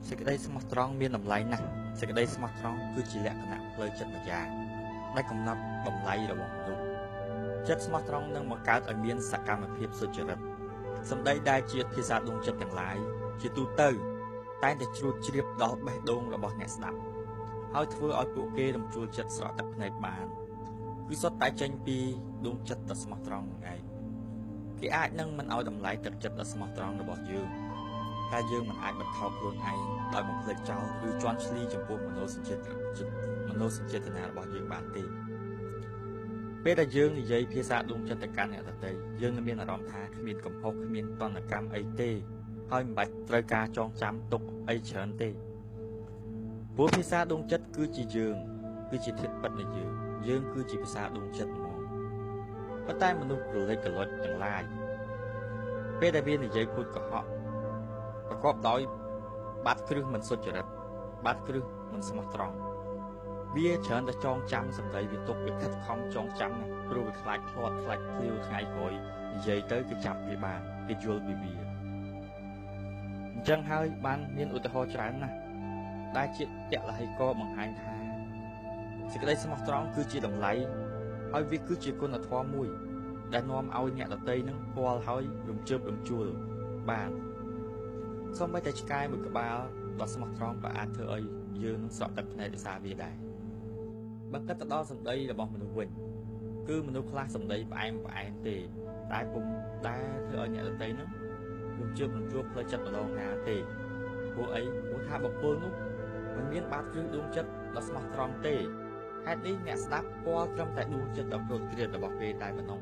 សេចក្តីស្មោះត្រង់មានតម្លៃណាស់សេចក្តីស្មោះត្រង់គឺជាលក្ខណៈផ្លូវចិត្តម្យ៉ាងដែលកំណត់តម្លៃរបស់មនុស្សចិត្តស្មោះត្រង់នឹងបង្កើតឲ្យមានសកម្មភាពសុចរិតសម្ដីដែលជាភាសាដួងចិត្តទាំងឡាយជាទូទៅតែងតែជ្រួតជ្រាបដល់បេះដូងរបស់អ្នកស្ដាប់ហើយធ្វើឲ្យពួកគេរំជួលចិត្តស្រក់ទឹកភ្នែកបានគឺសុទ្ធតែចេញពីដួងចិត្តដ៏ស្មោះត្រង់ហ្នឹងឯងគេអាចនឹងមិនឲ្យតម្លៃទឹកចិត្តដ៏ស្មោះត្រង់របស់យើងតែយើងមិនអាចបន្ថោខ្លួនឯងដោយបំភ្លេចចោលឬជន់ឈ្លីចំពោះមនោសញ្ចេតនារបស់យើងបានទេពេលដែលយើងនិយាយភាសាដួងចិត្តទៅកាន់អ្នកដទៃយើងនឹងមានអារម្មណ៍ថាគ្មានកំហុសគ្មានតណ្ហកម្មអីទេហើយមិនបាច់ត្រូវការចងចាំទុកអីច្រើនទេព្រោះភាសាដួងចិត្តគឺជាយើងគឺជាធាតុពិតនៃយើងគឺជាភាសាដួងចិត្តហ្មងប៉ុន្តែមនុស្សប្រឡេកកលុចទាំងឡាយពេលដែលវានិយាយพูดកុហកប្រកបដោយបាត់គ្រឹះមិនសុចរិតបាត់គ្រឹះមិនស្មោះត្រង់វាច្រើនតែចងចាំសម្ដីវាទុកវាខិតខំចងចាំណាព្រោះវាខ្លាចផ្លាត់ខ្លាចភ្លាវថ្ងៃក្រោយនិយាយទៅគឺចាប់វាបានគេយល់ពីវាអញ្ចឹងហើយបានមានឧទាហរណ៍ច្រើនណាស់ដែលជាតលហិកបង្ហាញថាសេចក្តីស្មោះត្រង់គឺជាតម្លៃហើយវាគឺជាគុណធម៌មួយដែលនាំឲ្យអ្នកដទៃនឹងពាល់ហើយរំជើបរំជួលបានសូម្បីតែឆ្កែមួយក្បាលដ៏ស្មោះត្រង់ក៏អាចធ្វើឲ្យយើងនឹងស្រក់ទឹកភ្នែកដោយសារវាដែរបើគិតទៅដល់សម្ដីរបស់មនុស្សវិញគឺមនុស្សខ្លះសម្ដីផ្អែមទេតែពុំដែលធ្វើឲ្យអ្នកដទៃនឹងរំជើបរំជួលផ្លូវចិត្តម្ដងណាទេព្រោះអីព្រោះថាបុគ្គលនោះមិនមានបាតគ្រឹះដួងចិត្តដ៏ស្មោះត្រង់ទេហេតុនេះអ្នកស្ដាប់ពាល់ត្រឹមតែដួងចិត្តដ៏គ្រោតគ្រាតរបស់គេតែប៉ុណ្ណោះ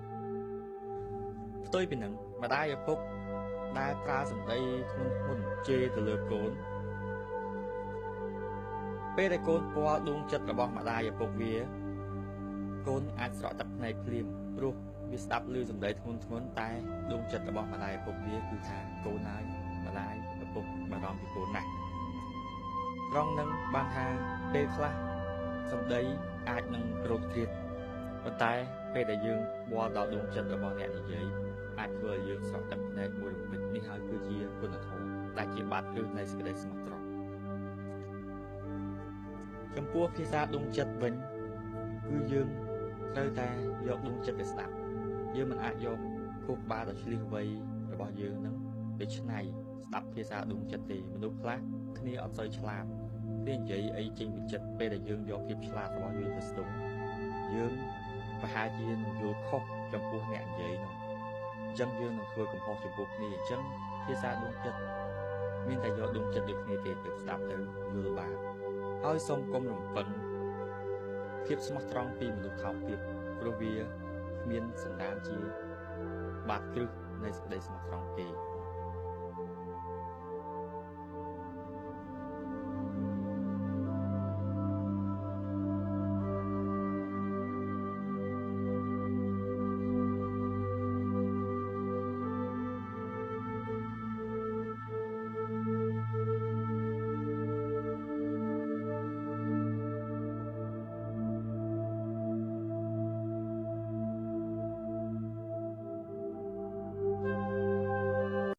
ផ្ទុយពីនឹងម្ដាយឪពុកដែលប្រើសម្ដីធ្ងន់ជេរទៅលើកូនពេលដែលកូនពាល់ដួងចិត្តរបស់ម្ដាយឪពុកវាកូនអាចស្រក់ទឹកភ្នែកភ្លាមព្រោះវាស្ដាប់ឮសម្ដីធ្ងន់តែដួងចិត្តរបស់ម្ដាយឪពុកវាគឺថាកូនហើយម្ដាយឪពុកបារម្ភពីកូនណាស់ត្រង់នឹងបានថាពេលខ្លះសម្ដីអាចនឹងគ្រោតគ្រាតប៉ុន្តែពេលដែលយើងពាល់ដល់ដួងចិត្តរបស់អ្នកនិយាយអាចធ្វើឲ្យយើងស្រក់ទឹកភ្នែកមួយរំពេចនេះហើយគឺជាគុណធម៌ដែលជាបាតគ្រឹះនៃសេចក្តីស្មោះត្រង់ចំពោះភាសាដួងចិត្តវិញគឺយើងត្រូវតែយកដួងចិត្តទៅស្ដាប់យើងមិនអាចយកខួរក្បាលដ៏ឆ្លៀសវៃរបស់យើងនឹងទៅឆ្នៃស្ដាប់ភាសាដួងចិត្តទេមនុស្សខ្លះគ្នាអត់សូវឆ្លាតគេនិយាយអីចេញពីចិត្តពេលដែលយើងយកភាពឆ្លាតរបស់យើងទៅស្ទង់យើងប្រហែលជានឹងយល់ខុសចំពោះអ្នកនិយាយនោះអញ្ចឹងយើងនឹងធ្វើកំហុសចំពោះគ្នាអញ្ចឹងភាសាដួងចិត្តមានតែយកដួងចិត្តដូចគ្នាទេទៅស្ដាប់ទៅយល់បានហើយសូមកុំរំពឹងភាពស្មោះត្រង់ពីមនុស្សថោកទាបព្រោះវាគ្មានសន្តានជាបាតគ្រឹះនៃសេចក្តីស្មោះត្រង់ទេ